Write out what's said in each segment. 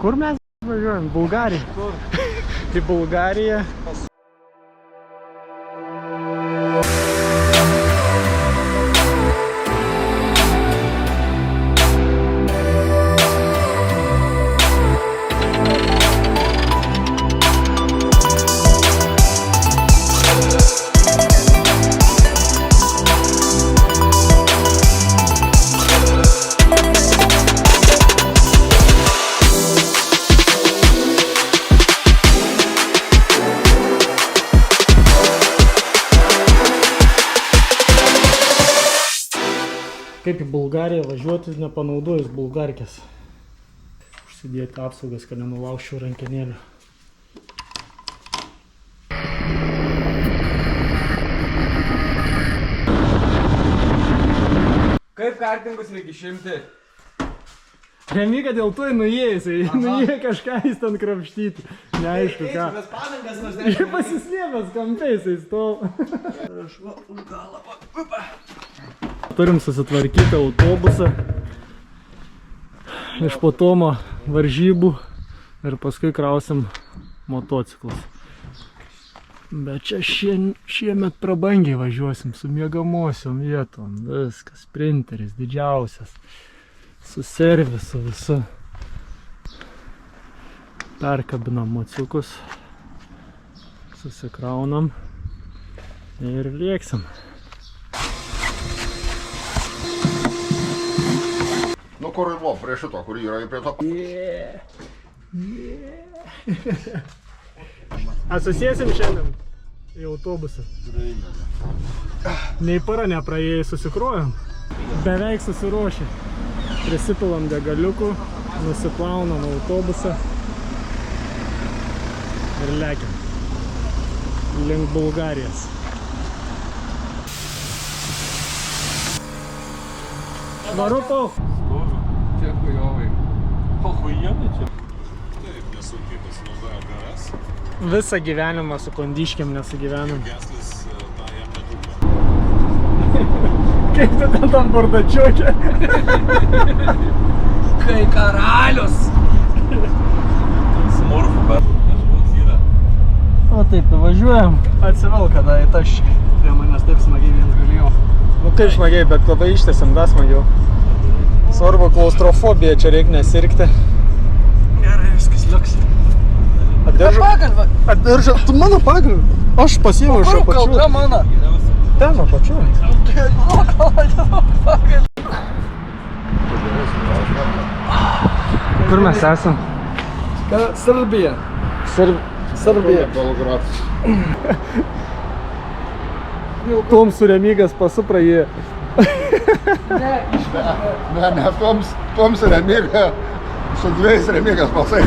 Kur mes važiuojam? Bulgarija. Kur? Į Bulgariją. Kaip į Bulgariją važiuoti, nepanaudojus bulgarkės. Užsidėti apsaugas, kad nenulaužčiau rankenėlių. Kaip kartingus reikia išimti? Remyga dėl to nuėjo kažką jis ten krapštyti. Neaišku ką. Mes padangas nors Jie pasislėpęs kampiais, jis to. už galą. Turim susitvarkyti autobusą iš Potomo varžybų ir paskui krausim motociklus. Bet čia šiemet prabangiai važiuosim su miegamosiom vietom. Viskas, sprinteris didžiausias. Su servisu visu. Perkabinam mociukus, susikraunam ir lėksim. Nu kur buvo, prie šito, kur yra prie to. Susėsim šiandien į autobusą. Nei para nepraėjai, susikruojam. Beveik susiruošę. Prisipilam degaliukų, nusiplaunam autobusą ir lekiam link Bulgarijos. Varu poch! Čia chujovai. Pochujienai čia. Taip, nesunkiai pasinaudoja garas. Visą gyvenimą su kondiškiam nesugyvenam. Geslis, na, jam netrūko. Kaip tu ten tam bardačiuokė? Kai karalius. Smurfų, bet kažkoks yra. O taip, važiuojam. Atsivel, kada į taščią. Prie manęs taip smagiai viens galėjau. Nu kaip smagiai, bet labai ištėsim dar smagiau. Svarbu klaustrofobija, čia reikia nesirgti. Gerai, viskas liuks. Atdiržą, tu mano pagalbą. Aš pasiėmiau iš apačių. Kalta mano. Ten apačių. Kur mes esam? Serbija. Serbija. Belgradas. Tom su Remygas pasu praėjo. Ne, toms Remyga, su dviejais Remygas pasai.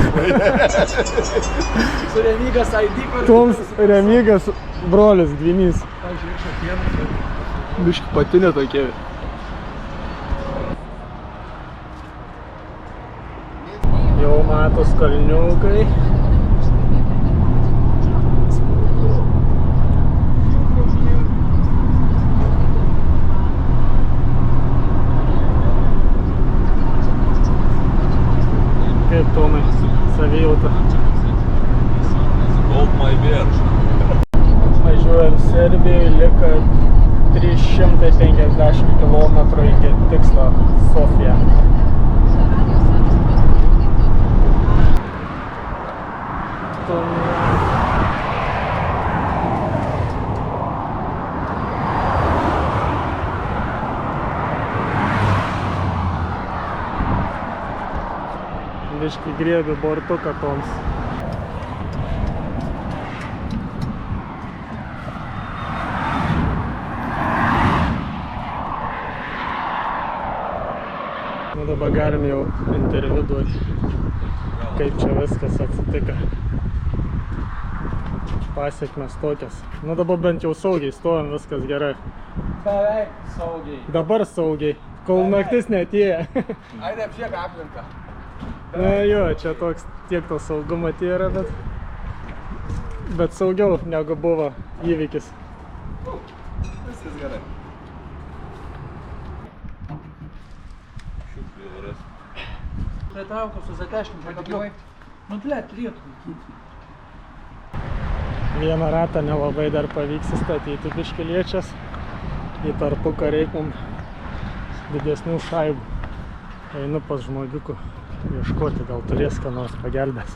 Su Remygas ID kortelė. Toms Remygas brolis, dvynys. Biški patinė tokie. Jau matos kalniukai. Kaip Tomai, savijauta. Hold my beer. Važiuojam Serbijoje, lika 350 km iki tikslo Sofija. Biški griebiu bortuką Toms. Nu dabar galim jau interviu duoti, kaip čia viskas atsitiko. Pasiekmes tokias. Nu dabar bent jau saugiai stovim, viskas gerai. Beveik saugiai. Dabar saugiai, kol naktis neatėjo. Aina apžiek aplinką. Na jo, čia toks tiek to saugumo yra, bet saugiau negu buvo įvykis. Viskas gerai. pritraukiau su zateškim, čia kabliuoj. Nu, blėt, lietų laikyti. Vieną ratą nelabai dar pavyks įstatyti biškeliečias. Į tarpuką reik mums didesnių šaibų. Einu pas žmogiukų ieškoti, gal turės ką nors pagelbės.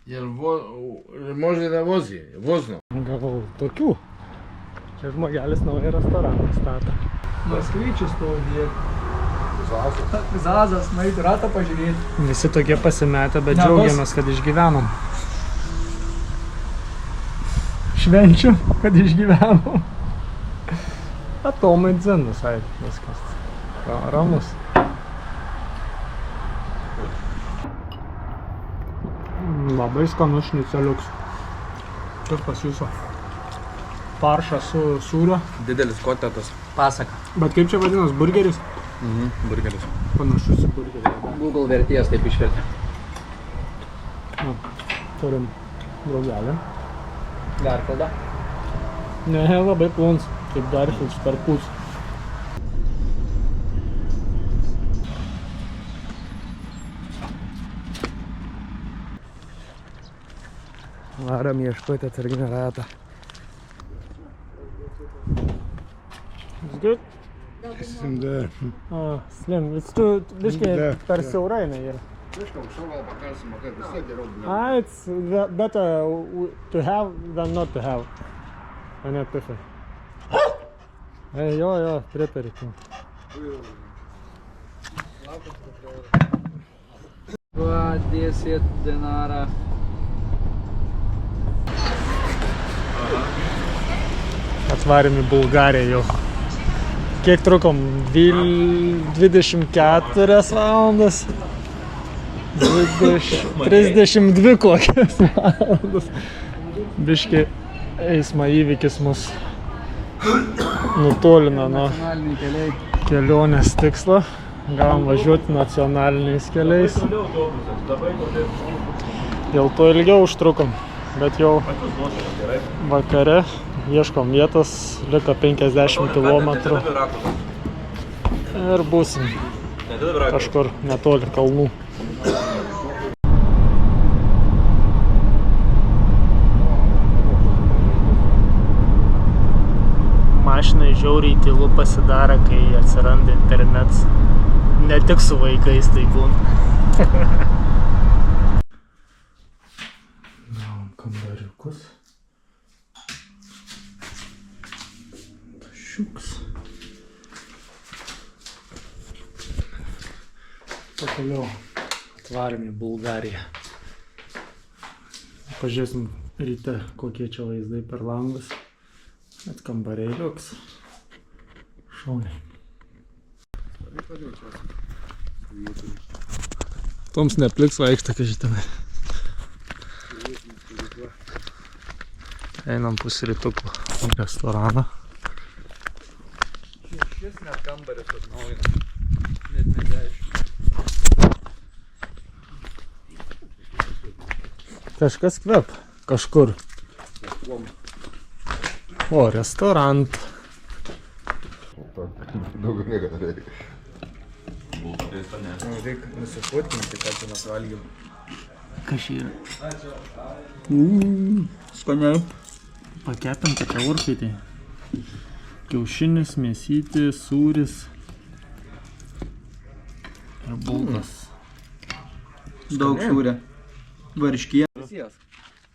Ir može da vozi, vozno. Gavau tokių. Čia žmogelis naują restoraną stato. Moskvyčius stovi. Zazas, nueiti ratą pažiūrėti. Visi tokie pasimetę, bet džiaugiamės, kad išgyvenom. Švenčiu, kad išgyvenom. Atomai dzin visai viskas. Ramus. Labai skanus šniceliuks. Kaip pas jūsų? Faršas su sūrio. Didelis kotetas. Pasaka. Bet kaip čia vadinas? Burgeris? Burgeris. Panašus į burgerį. Google vertėjas taip išvertė. Turim draugelį. Garfildą. Ne, labai plons. Kaip Garfields per pūs. Varam ieškoti atsarginę ratą. It's good? Sim da. Slim. It's too... Biškai per siaurai jinai yra. Viškai aukščiau gal pakelsim, kad vis tiek geriau būna. It's better to have than not to have. Ane, pifai. Jo, pritari. Va, 10 dinarą. Atvarėm į Bulgariją jau. Kiek trukom? 24 valandas. 32 kokias valandas. Biškai eismo įvykis mus nutolina nuo kelionės tikslo. Gavom važiuoti nacionaliniais keliais. Dėl to ilgiau užtrukom, bet jau vakare ieškom vietos, liko 50 km ir būsim kažkur netoli kalnų. Mašinai žiauriai tylu pasidaro, kai atsiranda internetas. Ne tik su vaikais tai būna. Gavom kambariukus. Tašiuks. Pakaliau atvarėm į Bulgariją. Pažiūrėsim ryte, kokie čia vaizdai per langus. Bet kambariai liuks. Šauniai. Toms nepliks vaikšto, kai žitame. Einam pusrytukų restoraną. Šis net kambaris atnaujina. Net ne 10. Kažkas kvep. Kažkur. O, restorant. Daugiau niekada reikia. Reikia nusifotkinti, kad čia mes valgym. Kas čia yra? Skaniai. Pakepėm tokia urkaitė. Kiaušinis, mėsytė, sūris ir bulkas. Daug sūrė. Varškie.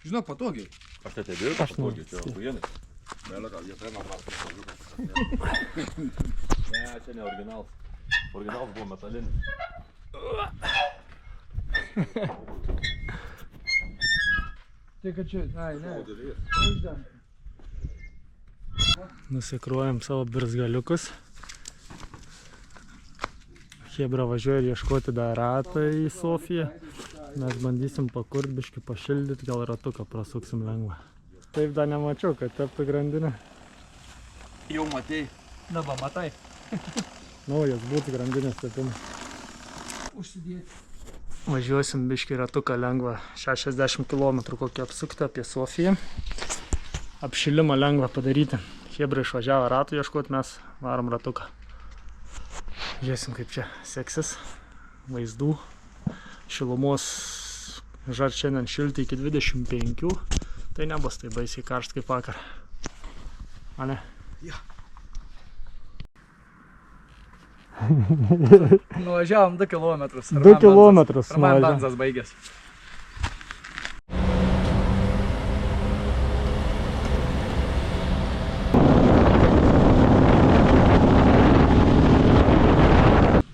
Žinok, patogiai. Aš tai atėjau, Aš noriu. čia huienai. Ne, čia ne originalas. Originalas buvo metalinis. Tai kad čia, ai, ne. Nusikruojam savo birzgaliukus. Chebra važiuoja ieškoti dar ratą į Sofiją. Mes bandysim pakurt biškį pašildyti, gal ratuką prasuksim lengvą. Taip dar nemačiau, kad teptų grandinę. Jau matei. Dabar matai. Naujas būtų grandinės tepimas. Užsidėti. Važiuosim biškį ratuką lengvą 60 km kokį apsukti apie Sofiją. Apšilimą lengvą padaryti. Chebra išvažiavo ratų ieškoti, mes varom ratuką. Žiūrėsim, kaip čia seksis. Vaizdų. Šilumos žad šiandien šilti iki 25. Tai nebus tai baisiai karšt kaip vakar. A ne? Ja. Nuvažiavom 2 kilometrus. 2 kilometrus Ir man nuvažiavom. benzas baigės.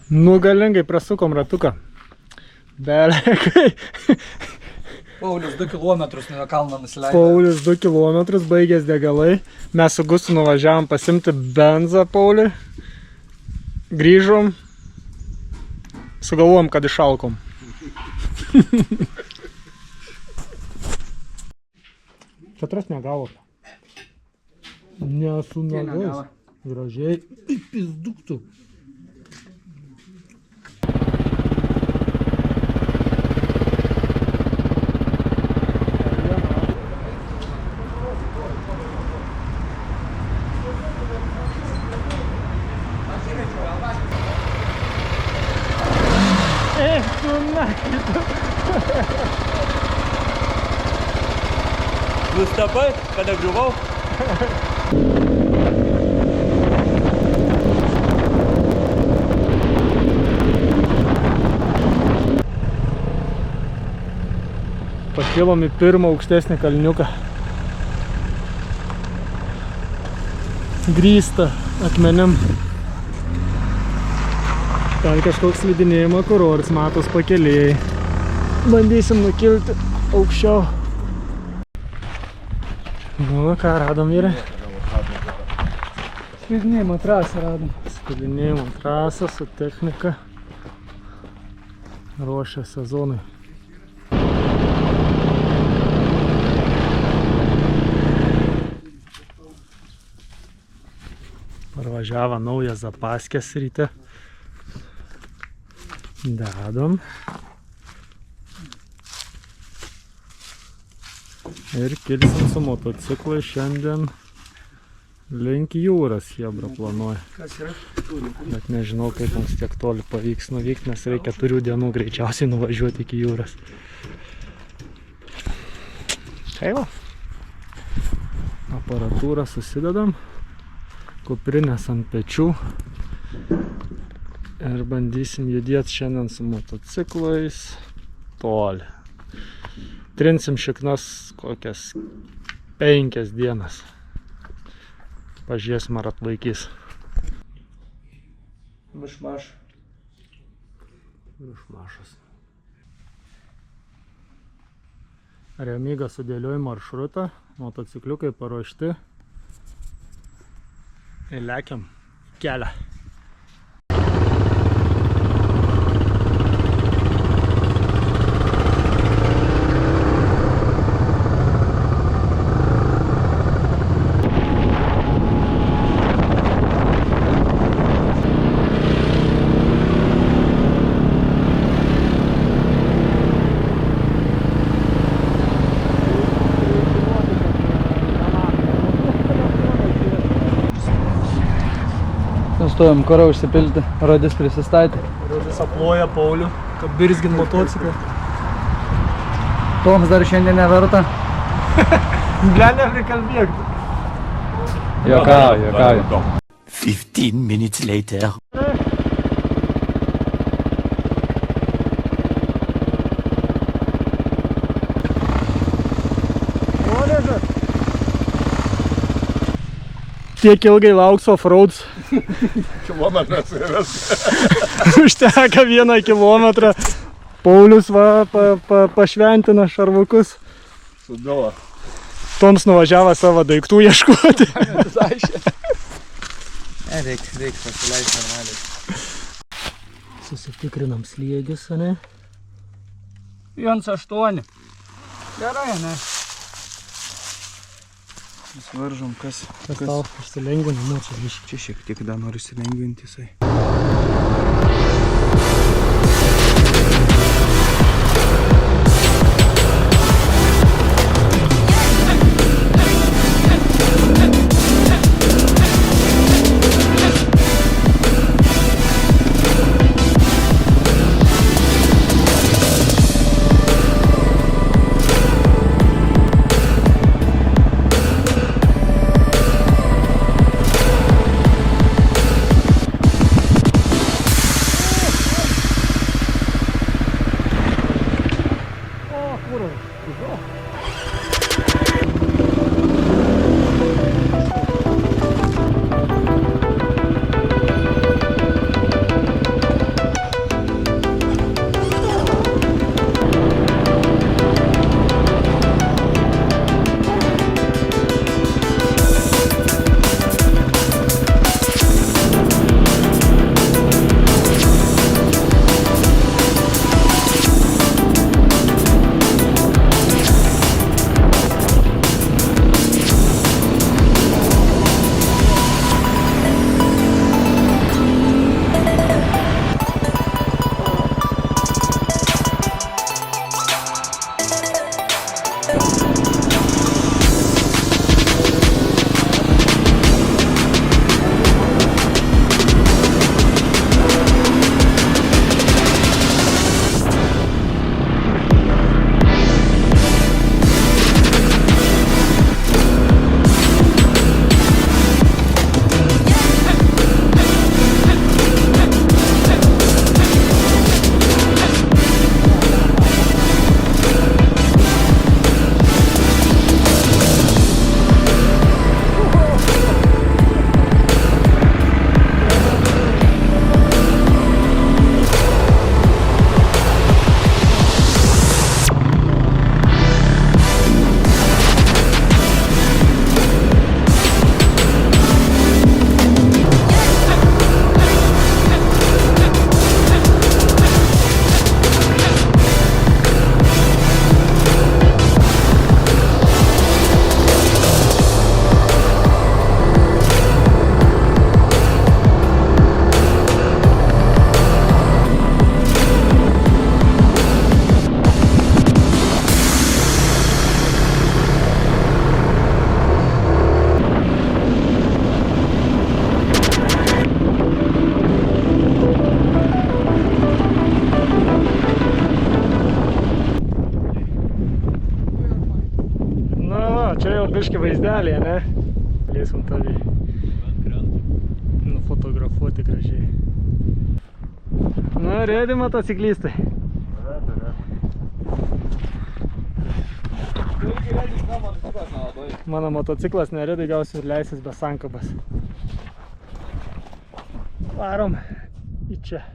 Nu, galingai prasukom ratuką. Belekai. Paulius 2 kilometrus nuo kalno nusileido. Paulius 2 kilometrus, baigės degalai. Mes su Gustu nuvažiavom pasimti benzą Pauliui. Grįžom. Sugalvojom, kad išalkom. Četras negavo. Nesu nagais. Gražiai. Į pizduktų. Nustebai, kad negriuvau? Pakilom į pirmą aukštesnį kalniuką. Grįsta akmenim. Ten kažkoks slidinėjimo kurortas, matos pakelėjai. Bandysim nukilti aukščiau. Nu, ką radom, vyrai? Slidinėjimo trasą radom. Slidinėjimo trasą su technika. Ruošia sezonui. Parvažiavo naujas zapaskės ryte. Dedam. Ir kilsim su motociklai šiandien link jūros Chebra planuoja. Kas yra? Bet nežinau, kaip mums tiek toli pavyks nuvykti, nes reikia 4 dienų greičiausiai nuvažiuoti iki jūros. Tai va. Aparatūrą susidedam. Kuprinės ant pečių. Ir bandysim judėti šiandien su motociklais toli. Trinsim šiknas kokias 5 dienas. Pažiūrėsim, ar atlaikys. Mišmaš. Mišmašas. Remyga sudėlioja maršrutą, motocikliukai paruošti. Ir lekiam kelią. Nustojom kurą užsipilti, Rodis prisistatė. Rodis aploja Paulių, kad birzgin motociklą. Toms dar šiandien neverta. Ble, neprikalbėk. Jokauju. 15 minutes later. Tiek ilgai lauks off-roads. Kilometras yra. Užteka 1 kilometrą. Paulius va pašventina šarvukus. Sudala. Toms nuvažiavo savo daiktų ieškoti. Reiks pasileisti normaliai. Susitikrinam slėgius, ane? 1,8. Gerai, ne? Varžom, kas Tau išsilengvina, čia biškį. čia šiek tiek dar noriu įsilengvinti jisai. biški vaizdelį, ne? Galėsim tavį nufotografuoti gražiai. Nu, rėdi motociklistai. Mano motociklas nerėdi, gausiu ir leisis be sankabas. Varom į čia.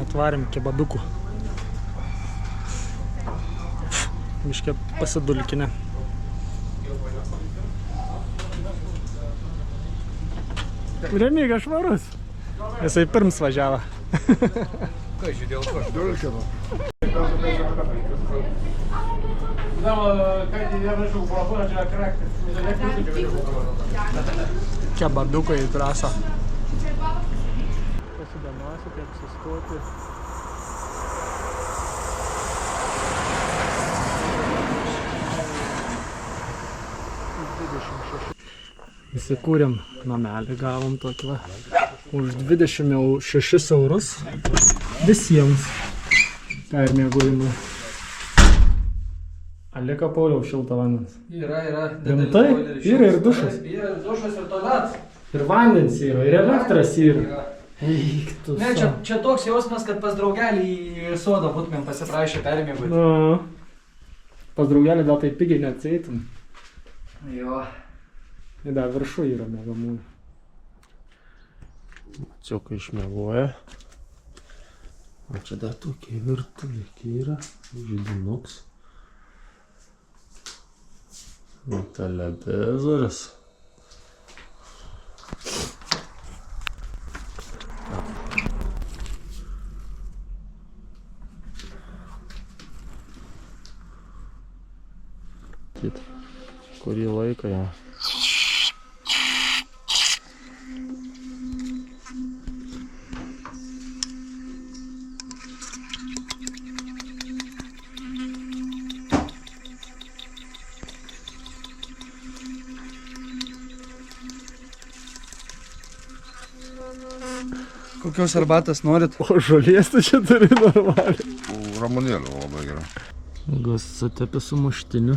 Atvarėm kebabukų. Miške pasidulkinę. Remyga švarus. Jisai pirms važiavo. Ką žiūrėjau, ko? Dulkino. Kebabukai į trasą. Pasidomėsiu, kaip sustoti. Įsikūrėm namelį, gavom tokį va. Už 26 eurus visiems permiegojimui. Alika Pauliau šilto vandens. Yra. Rimtai? Yra ir dušas. Yra ir dušas ir tualetas. Ir vandens yra, ir elektras yra. Eik tu. Ne, čia toks jausmas, kad pas draugelį į sodą būtumėm pasiprašę permiegoti. Na, pas draugelį gal tai pigiai neatseitum. Jo. Ir dar viršų yra miegamųjų. Mačiukai išmiegoja. O čia dar tokie virtuvė yra. Židinuks. Televizoras. Kurį laiką jau. Kokios arbatos norit? O žolės tu čia turi normaliai. Ramonėlio labai gerai. Gus sutepė su muštiniu.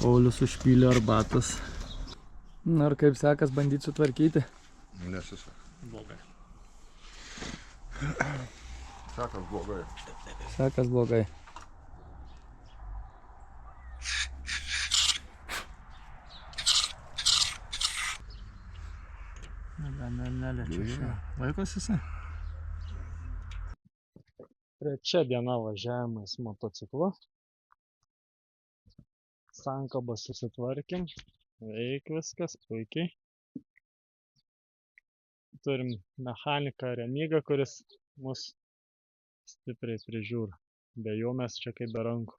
Paulius užpylė arbatas. Na ir kaip sekas bandyti sutvarkyti? Nesisek. Blogai. Sekas blogai. Sekas blogai. Neliečiu šio. Laikos jisai? Trečia diena važiavimas motociklu. Sankabą susitvarkėm. Veik viskas puikiai. Turim mechaniką Remygą, kuris mus stipriai prižiūri. Be jo mes čia kaip be rankų.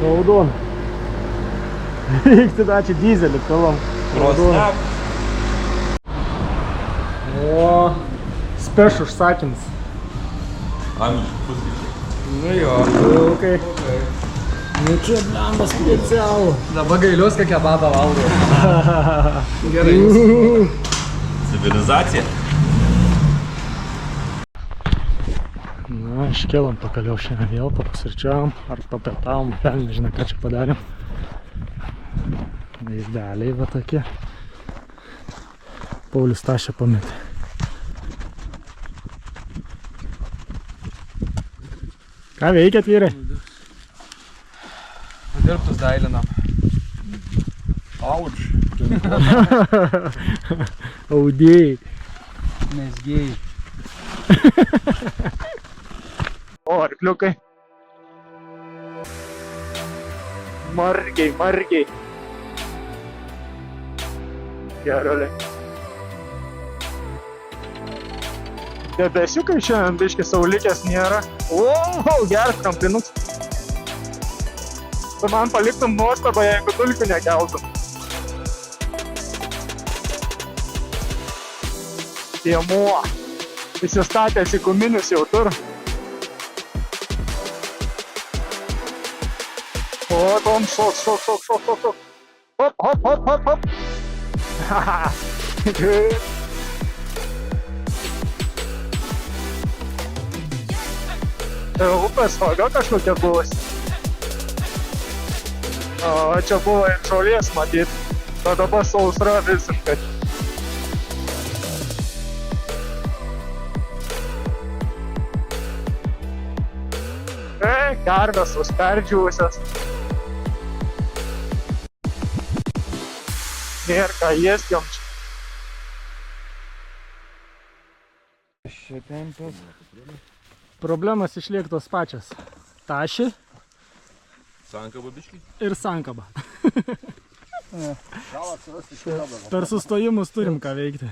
Raudona. Reiktų dačią dizelį pilam. Raudona. O, speš užsakymas. Angliškai pusryčiai. Nu jo. Okay. Nu čia blamba specialų. Dabar gailius, kad kebabą valgau. Gerai. Civilizacija. Na, iškėlam pakaliau šiandien vėl, papusryčiavom ar papietavom, nežinau, ką čia padarėm. Vaizdeliai va tokie. Paulius tašę pametė. Ką veikiat, vyrai? Dirbtus dailinam. Auč. Audėjai. Mesgėjai. O, arkliukai. Margiai, margiai. Gerolė. Debesiukai šiandien biški saulikės nėra. O, geras kampinuks. Tu man paliktum nuostabą, jeigu dulkių nekeltum. Tiemuo. Įsistatęs į guminius jau tur. O, tom, šok. Hop, hop, hop, hop, hop. Haha. Upės vaga kažkokia buvusi. O, čia buvo ir žolės matyt. O dabar sausra visiškai. Karvės užperdžiūsios. Nėr ką jėst jom čia. Šitempas. Problemas išliek tos pačios. Taši Sankaba biškai. ir sankaba. Per sustojimus turim ką veikti.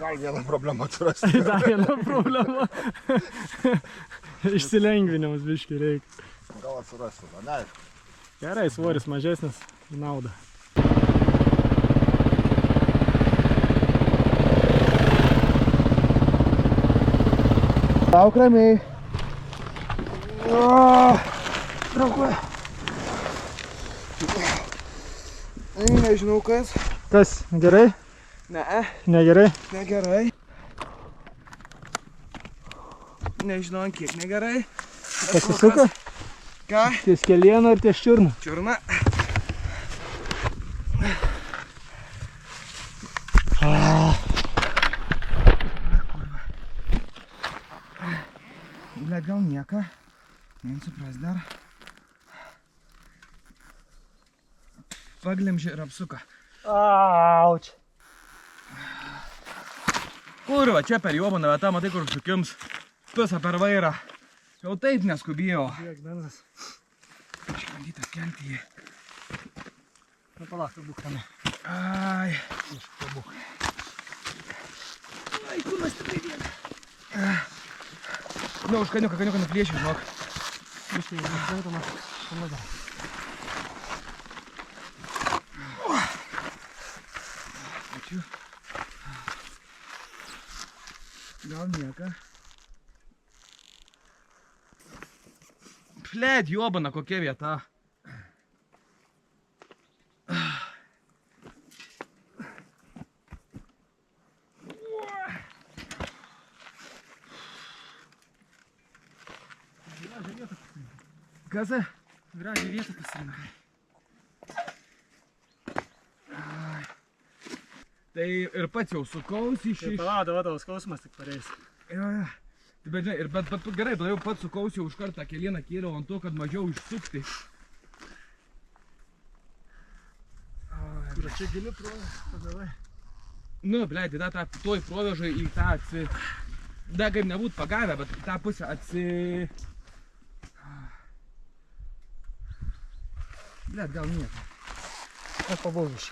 Gal vieną problemą atsirasti. Dar viena problema. Išsilengvinimus biškai reikia. Gal atsirasti, neaišku. Gerai, svoris mažesnis į naudą. Lauk ramiai. Traukuoja. Nežinau kas. Kas, gerai? Ne, Negerai? negerai. Nežinau, ant kiek negerai. Pasisuka? Ką? Ties kelieno ir ties čiurną. Čiurna. Blet, gal nieko. Nesupras dar. Paglemžė ir apsuka. Auč. Kurva, čia per jobaną vietą, matai, kur sukims. Pisa per vairą. Jau taip neskubėjau. Žiūrėk, benzas. Aš bandyti atkelti jį. Na, palauk, pabūk tame. Ai. Pabūk. Ai, kūnas tikrai viena. Nu, už kaniuką nuplėšiu, žinok. Biškai, nesventama. Pamada. Ačiū. Gal nieko. Blet, jobana, kokia vieta. Kas? Gražiai vietą pasirinkai. Tai ir pats jau sukausi iš... Palauk, tavo skausmas tik pareis. Jo. Bet žinai, bet gerai, jau pats sukausi jau už kartą kelieną kėliau ant to, kad mažiau išsukti. Kur čia gili provė, padavai. Nu, blei, tai tą toj provežai į tą Da kaip nebūt pagavę, bet į tą pusę Blei, gal nieko. Nepabūgiš.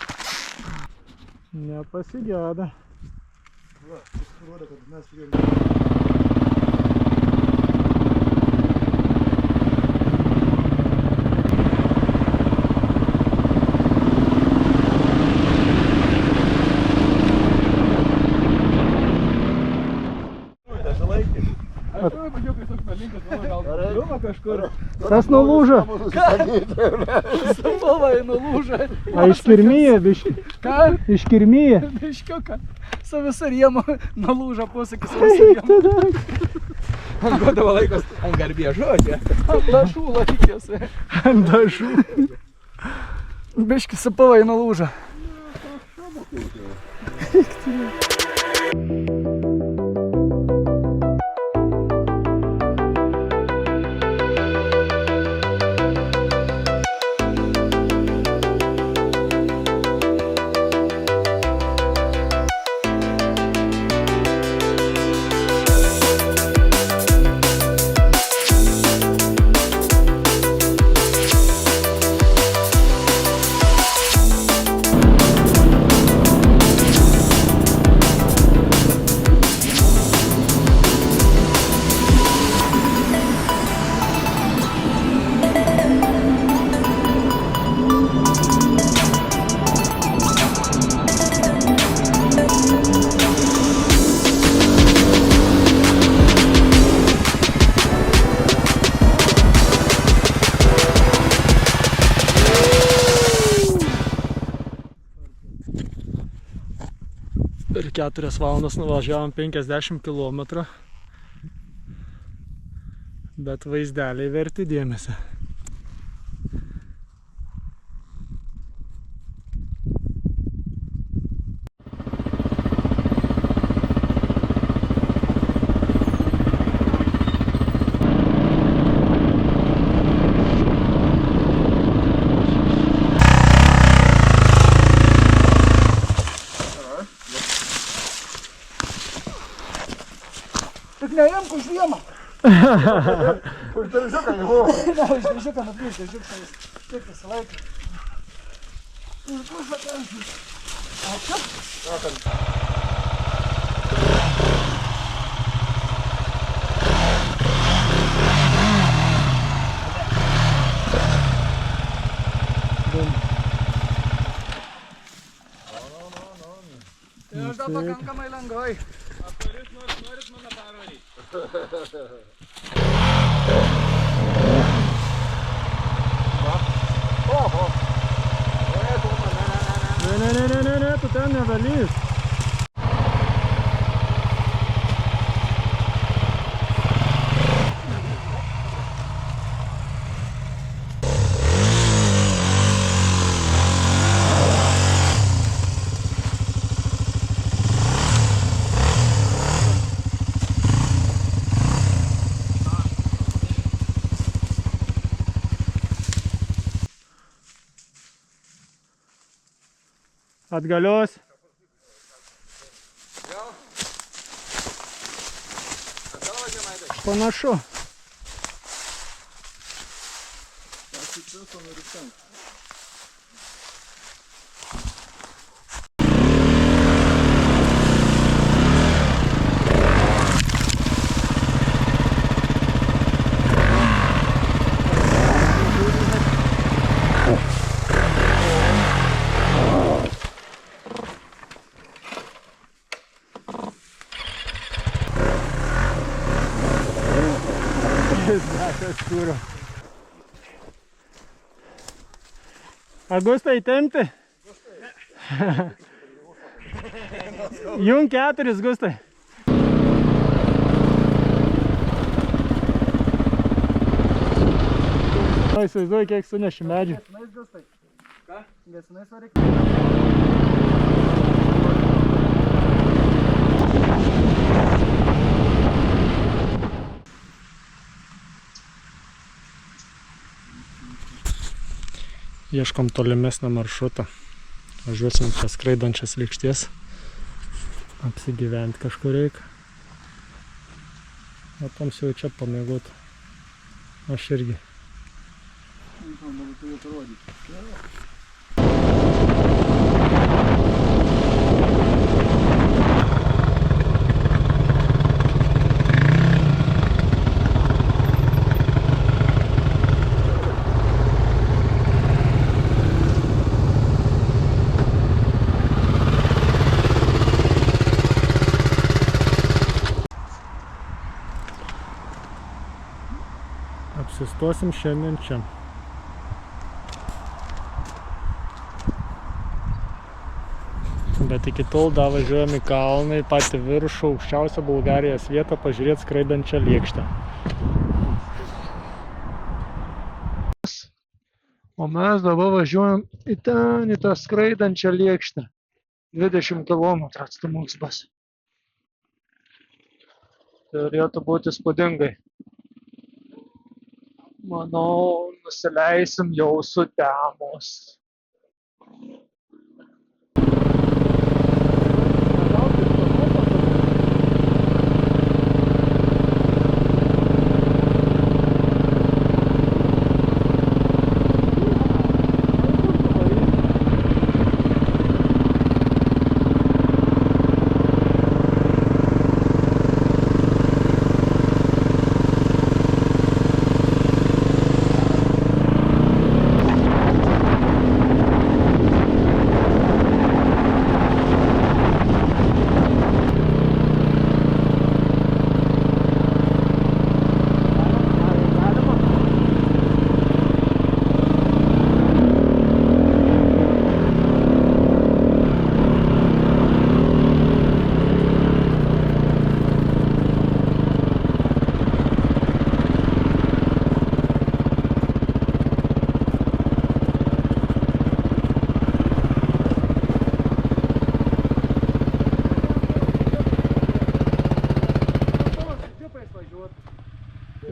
Nepasigėda. Va, pasirodė, kad mes turėjome... Tas nulūžo. Supalvai nulūžo. A iškirmyje biški. Ką? Iškirmyje. Biškiuką. Su visą rėmą nulūžo posakis visą rėmą. Ant godavo laikos ant garbės žodžio. Ant dažų laikėsi. Ant dažų. Biški supalvai nulūžo. Per 4 valandas nuvažiavom 50 km, bet vaizdeliai verti dėmesio. Tik neimk už vieną. Už daržiuką jau. Ne, už daržiuką nuplyš, daržiuką tik visą laiką. Už daržiuką. Ačiū. Aš dar pakankamai lengvai. Norit mano pervaryti. Oho. Ne, tu ten nevalys. Atgalios. Panašu. Agustai, tempti? Jung 4, Gustai. įsivaizduoju, kiek suneši medžių. Gesinais gustai. Ką? Gesinais varikliai. Ieškom tolimesnio maršruto. Važiuosim čia skraidančias lėkštės. Apsigyventi kažkur reikia. O toms jau čia pamėgot. Aš irgi. Apsistosim šiandien čia. Bet iki tol dar važiuojam į kalną, į patį viršų, aukščiausią Bulgarijos vietą, pažiūrėti skraidančią lėkštę. O mes dabar važiuojam į ten, į tą skraidančią lėkštę. 20 km atstumus bus. Turėtų būti įspūdingai. Manau, nusileisim jau sutemos.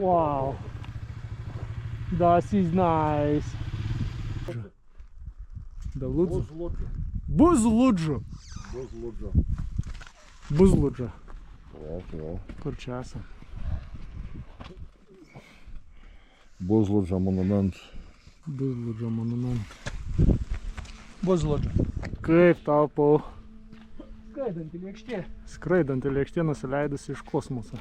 Wow, das is nice. Да лучше. Buzluđu. Buzluđa. Kur čia esam? Buzluđa monument. Buzluđa monument. Buzluđa. Kaip tau, Pau? Skraidanti lėkštė. Skraidanti lėkštė nusileidusi iš kosmoso.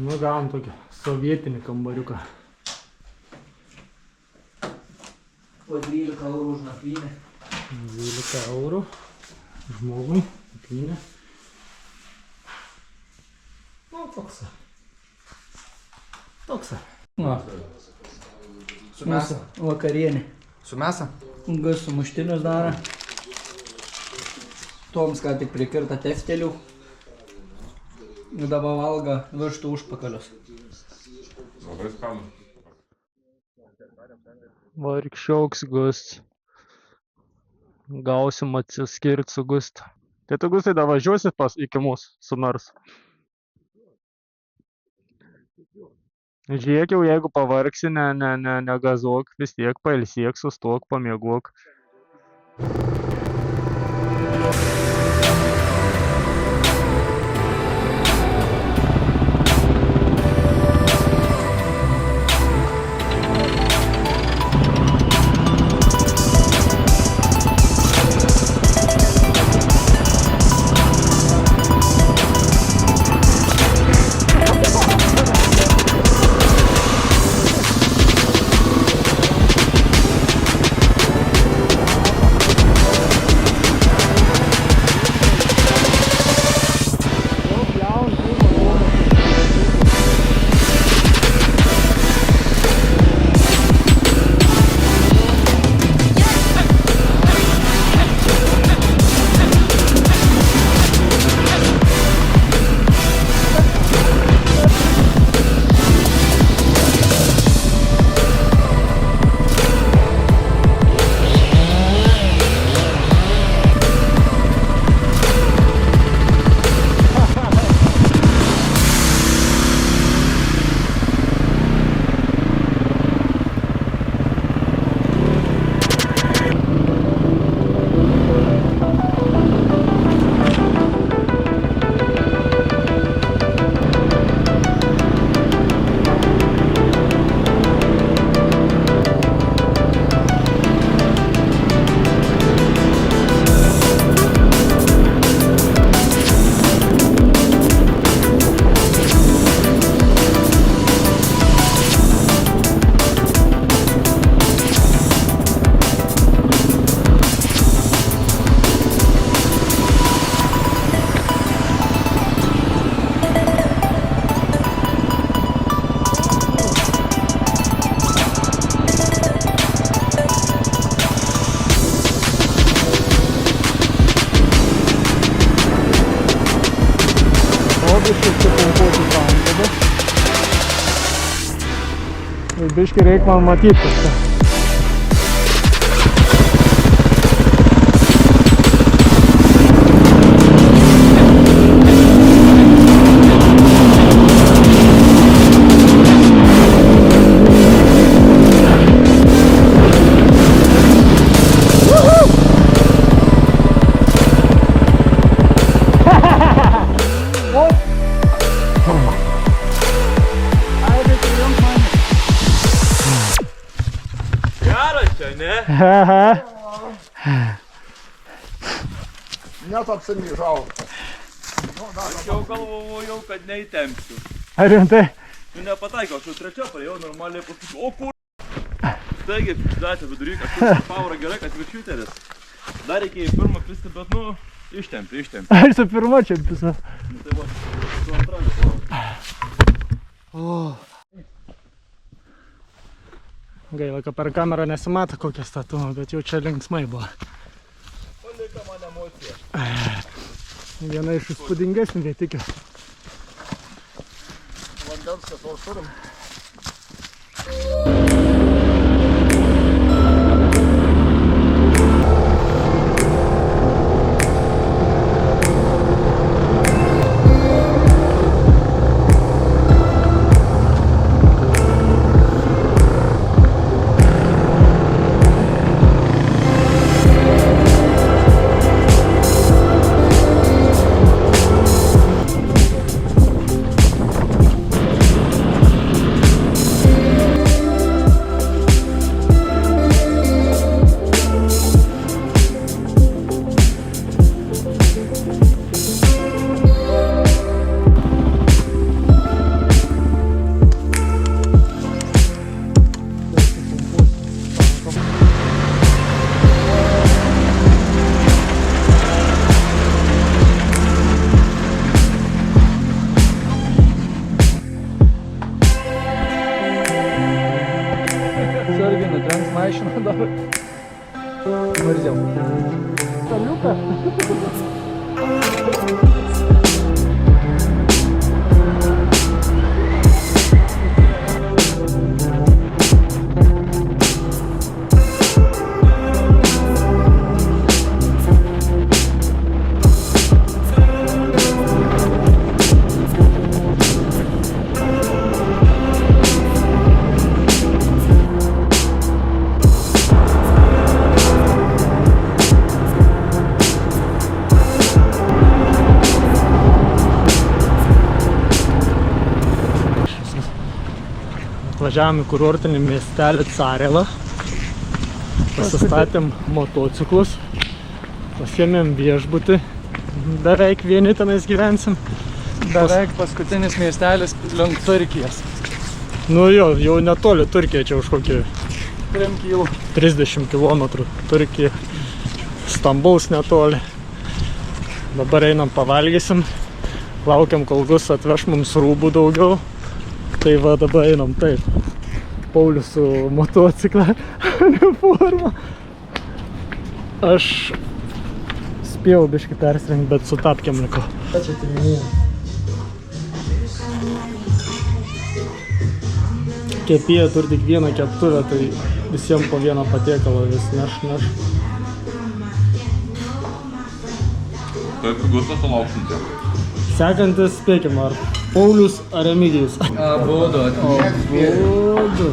Nu, gavom tokį sovietinį kambariuką. Po 12 eurų už nakvynę. 12 eurų žmogui nakvynė. Nu, toks. Va. Su mėsa. Vakarienė. Su mėsa? Gas sumuštinius daro. Toms ką tik prikirta teftelių. Dabar valga vištų užpakalius. Labai skanu. Varikščioks gus. Gausim atsiskirti su Gustu. Tai tu, Gustai, da važiuosi iki mūsų su nors. Žiūrėk jau, jeigu pavargsi, negazuok, vis tiek pailsėk, sustok, pamiegok. Biški reik man matyti kažką. Net apsimyžau. Aš jau galvojau, kad neįtempsiu. Ar rimtai? Nu nepataikiau, aš jau trečia praėjau normaliai paskui. O kur? Taigi, datė vidury, kažkur paura gerai, kad viršiuteris. Dar reikia į pirmą pisti, bet nu, ištempi. Aš su pirma čia pisa. Nu tai va, su antrąjį paura. Gaila, kad per kamerą nesimato kokia statuma, bet jau čia linksmai buvo. Palika man emociją. Viena iš įspūdingesnių, kai tikiu. Vandens, kad o turim. mašiną dar. Varziau. Staliuką. atvažiavome į kurortinį miestelį Carelą. Pasistatėm motociklus. Pasiėmėm viešbutį. Beveik vieni tenais gyvensim. Beveik paskutinis miestelis link Turkijos. Nu jo, jau netoli Turkija, čia už kokį 3 kilų. 30 km Turkija. Stambuls netoli. Dabar einam pavalgysim. Laukiam, kol Gus atveš mums rūbų daugiau. Tai va, dabar einam taip. Paulius su motocikle uniforma. Aš spėjau biškį persirengti, bet su tapkėm liko. Čia tyrinėjom. Kepėja turi tik vieną keptuvę, tai visiems po vieną patiekalą vis neš. Kaip Gustas sulaukšinti. Sekantis, spėkim, ar Paulius ar Remigijus? Abudu. Abudu.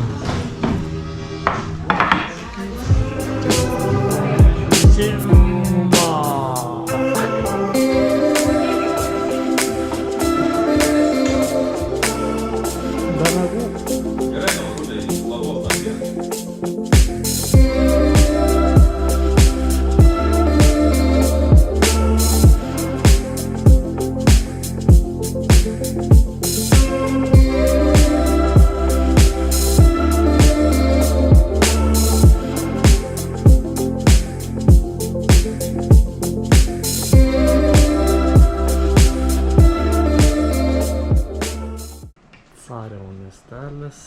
Carevo miestelis,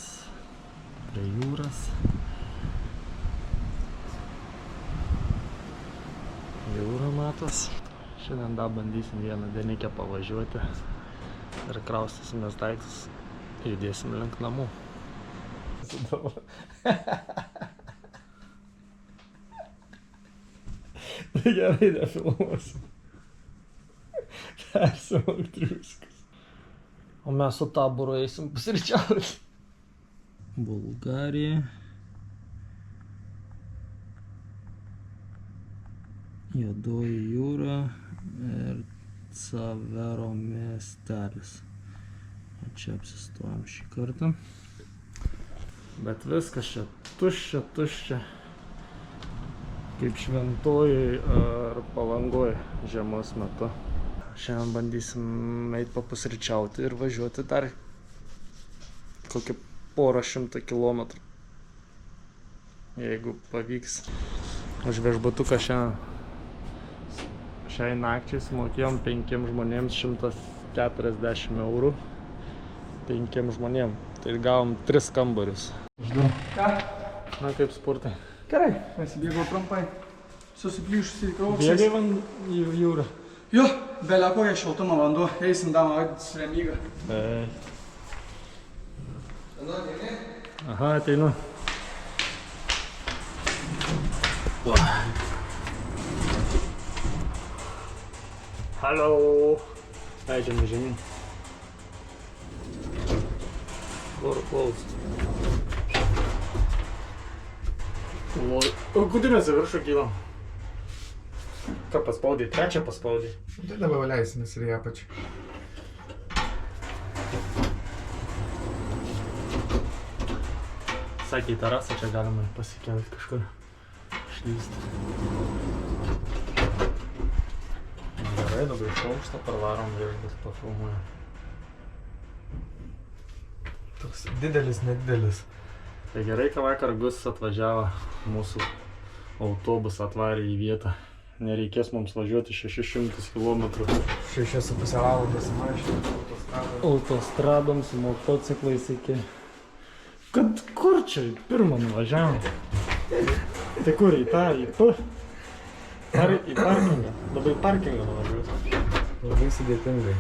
prie jūros. Jūra matos. Šiandien dar bandysim vieną dienikę pavažiuoti ir kraustysimės daiktus, judėsim link namų. Tai gerai nefilmuosim. Persimok triuskas. O mes su taburu eisim pusryčiauti. Bulgarija. Juodoji jūra ir Cavero miestelis. O čia apsistojom šį kartą. Bet viskas čia tuščia. Kaip Šventojoj ar Palangoj žiemos metu. Šiandien bandysim eit papusryčiauti ir važiuoti dar kokį 100 kilometrų. Jeigu pavyks. Už viešbutuką šiai nakčiai sumokėjom 5 žmonėms 140 eurų. 5 žmonėm. Tai gavom 3 kambarius. Ką? Na, kaip sportai. Gerai, pasibėgau trumpai. Susiplyšusi į kraupsis. Bėgai į jūrą. Jo, belia kokia šiltumo vanduo. Eisim dar maudytis su Remyga. Aha, ateinu. Halo. Leidžiame žemyn. Kur klaus. O kudinėse viršų kylam. Ką paspaudai? Trečią paspaudai. Tai dabar leisimės ir į apačią. Sakė, į terasą čia galima pasikelti kažkur. Šlysti. Gerai, dabar iš aukšto parvarom viešbutį pafilmuoja. Toks didelis, nedidelis. Tai gerai, kad vakar Gus atvažiavo, mūsų autobusą atvarė į vietą. Nereikės mums važiuoti 600 km. 6,5 valandos mašinų autostradom su motociklais iki... Kad kur čia? Pirmą nuvažiavom. Tai kur? Į tą? Į parkingą? Labai parkingą nuvažiuoti. Labai sudėtingai.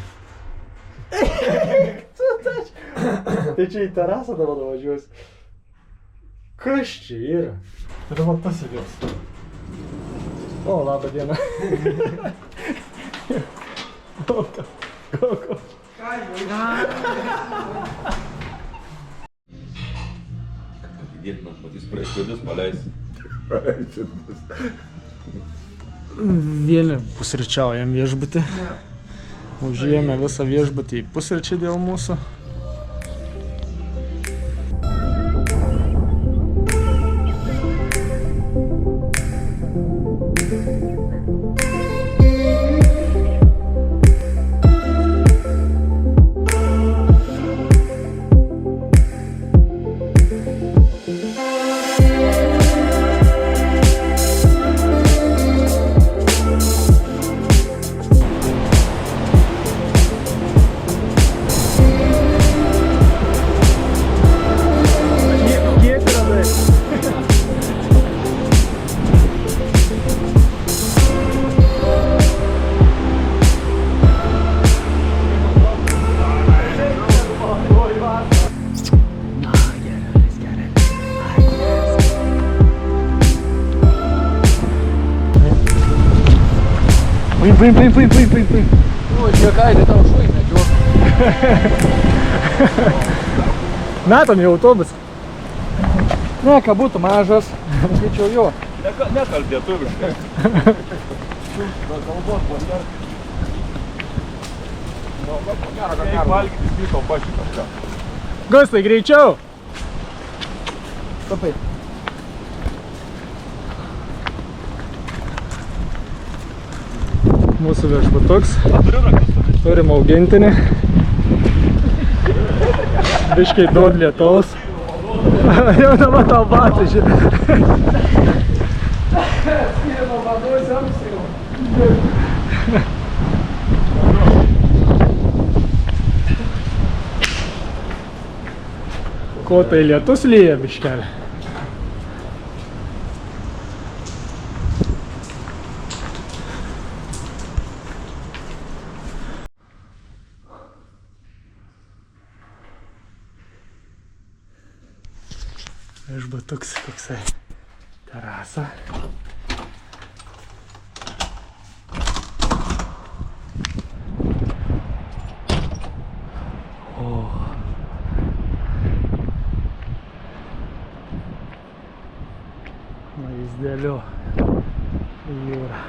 Tai čia į terasą dabar nuvažiuosi. Kas čia yra? Tai dabar pasigės. O, labą dieną. Koko. Įdėt man matys prieš širdis paleis. Vieni pusryčiaujam viešbutį. Užėjome visą viešbutį į pusryčią dėl mūsų. Paim. O, čia kairį tau šuį medžiu. Metam į autobusą. Ne, ką būtų mažas, sakyčiau jo. Nekalb lietuviškai. Kalbos bandar. Eik valgyti spyto pašitą. Gustai, greičiau. Papai. Mūsų viešbutuks. Turim augintinį. Biškiai daug lietaus. Jau dabar tau batai, Ko tai lietus lyja biškelį? Viešbutuks toksai terasa. Vaizdeliu jūra.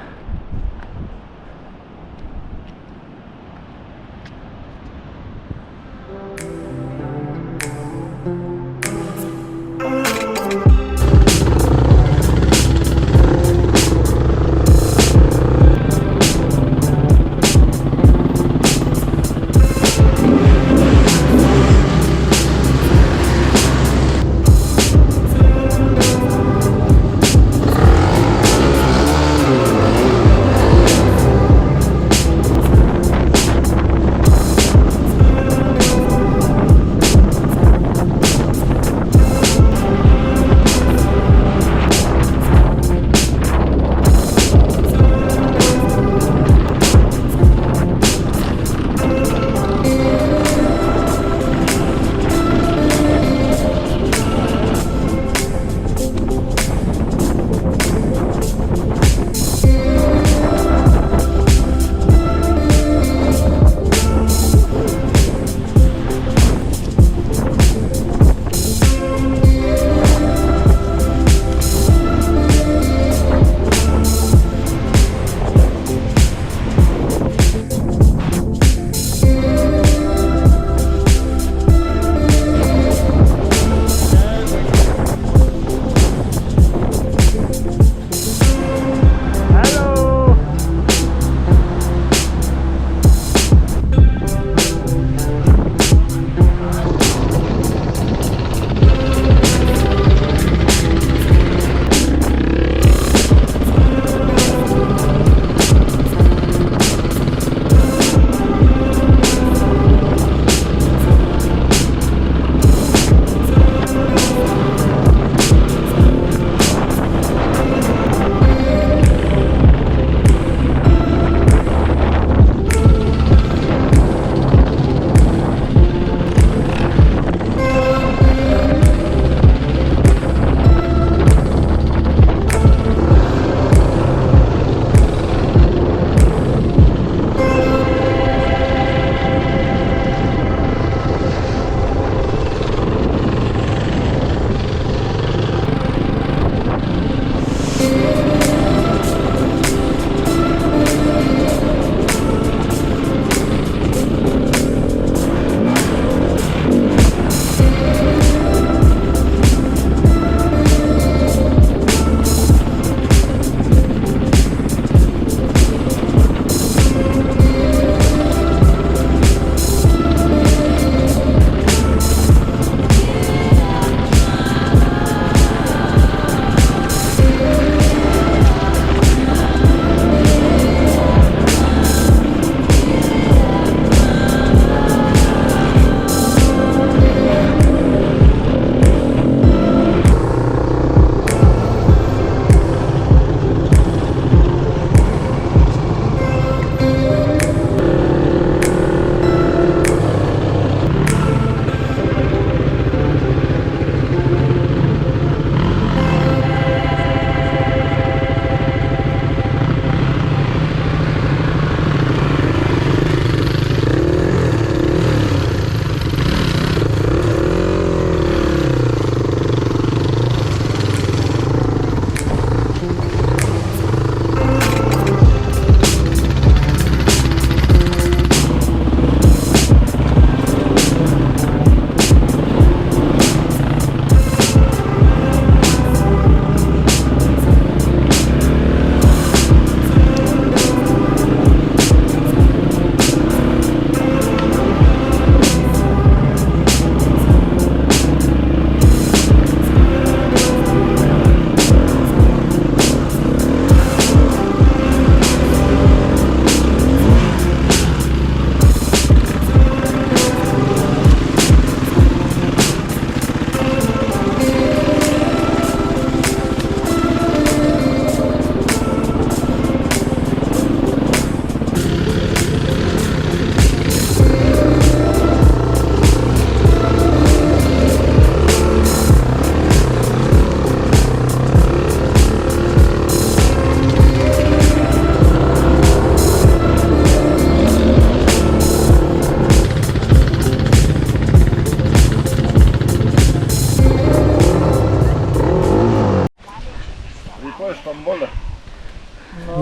bambulė.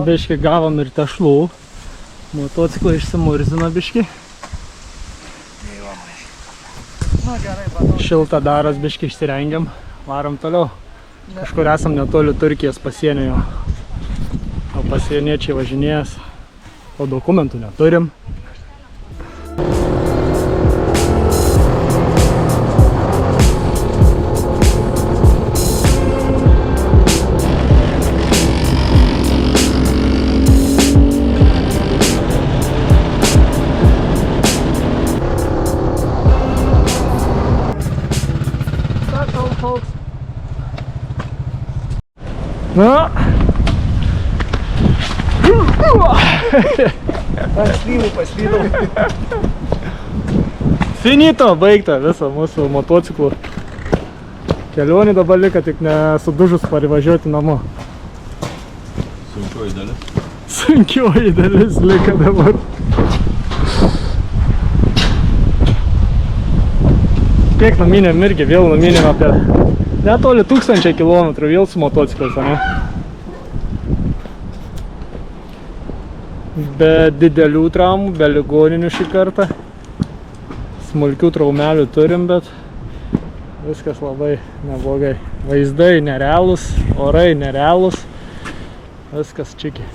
Biški gavom ir tešlų. Motociklą išsimurzino biški. Na gerai, vadau. Šiltą daras biški išsirengiam. Varom toliau. Kažkur esam netoli Turkijos pasienio jau. O pasieniečiai važinės. O dokumentų neturim. Na. Paslydau. Finito, baigta visą mūsų motociklų. Kelionį dabar liko tik nesudužus parivažiuoti namo. Sunkioji dalis. Sunkioji dalis liko dabar. Kiek namynėm irgi, vėl namynėm apie netoli 1000 kilometrų vėl su motociklas, ne? Be didelių traumų, be ligoninių šį kartą. Smulkių traumelių turim, bet viskas labai neblogai. Vaizdai nerealūs, orai nerealūs. Viskas čiki.